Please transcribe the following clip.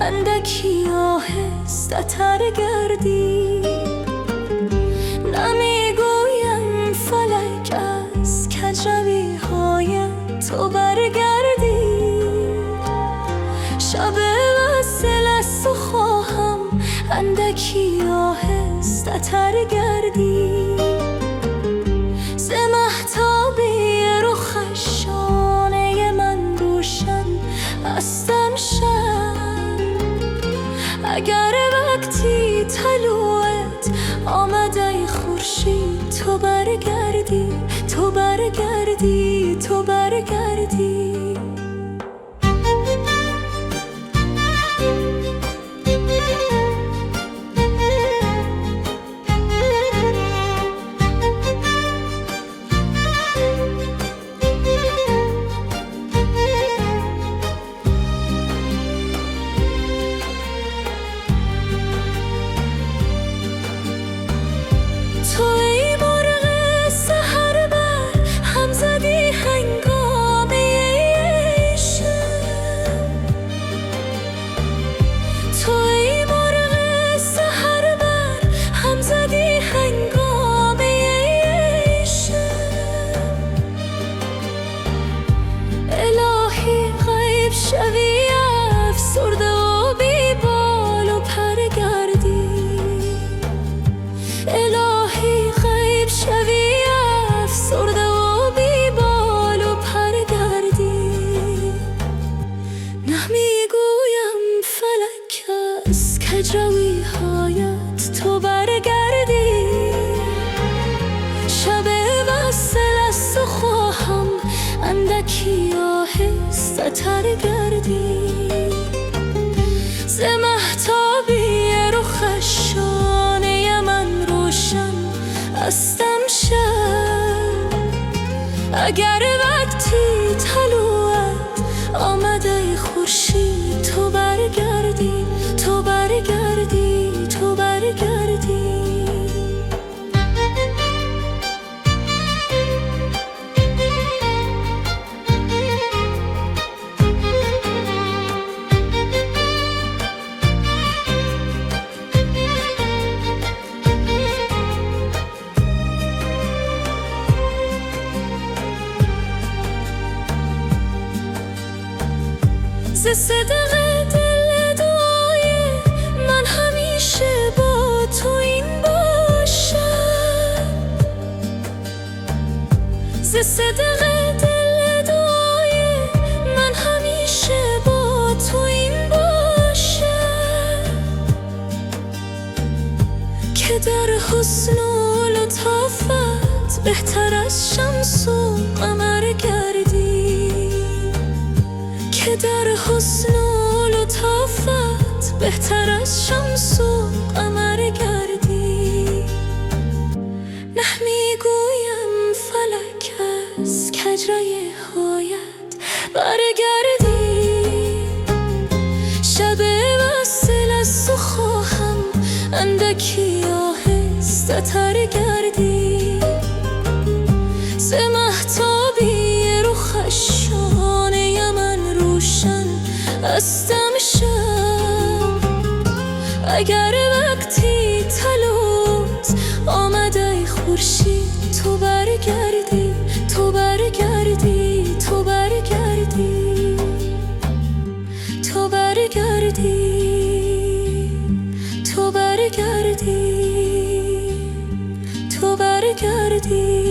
اندکی آهسته‌تر گردی. نمیگویم فلک از کجروی‌های تو برگردی. شب وصل است و خواهم اندکی آهسته‌تر گردی. ز مهتابی رخش شانه من روشن هستم شب. اگر وقتی طلوعت آمده ای خورشید تو برگردی، تو برگردی، تو برگردی. تو ای مرغ سحر بر هم زدی هنگامه شب. تو ای مرغ سحر بر هم زدی هنگامه شب. الهی غیب شوی افسرده و بی بال و پر گردی. الهی غیب شوی افسرده و بی بال و پر گردی. نمیگویم فلک از کجروی‌هایت تو برگردی. شب وصل است و خواهم اندکی آهسته‌تر گردی. ز مهتابی رخش شانه من روشن هستم شب. اگر وقتی طلوعت آمده ای خورشید تو برگردی، تو برگردی، تو برگردی. ز صدق دل دعای من همیشه با تو این باشم. ز صدق دل دعای من همیشه با تو این باشم. که در حسن و لطافت بهتر از شمس و قمر گردی. که در حسن و لطافت بهتر از شمس و قمر گردی. نمیگویم فلک از کجروی‌هایت برگردی. شب وصل است و خواهم اندکی آهسته‌تر گردی. ز مهتابی رخش شانه من روشن هستم شب. اگر وقتی طلوعت آمده ای خورشید تو برگردی، تو برگردی، تو برگردی، تو برگردی، تو برگردی، تو برگردی.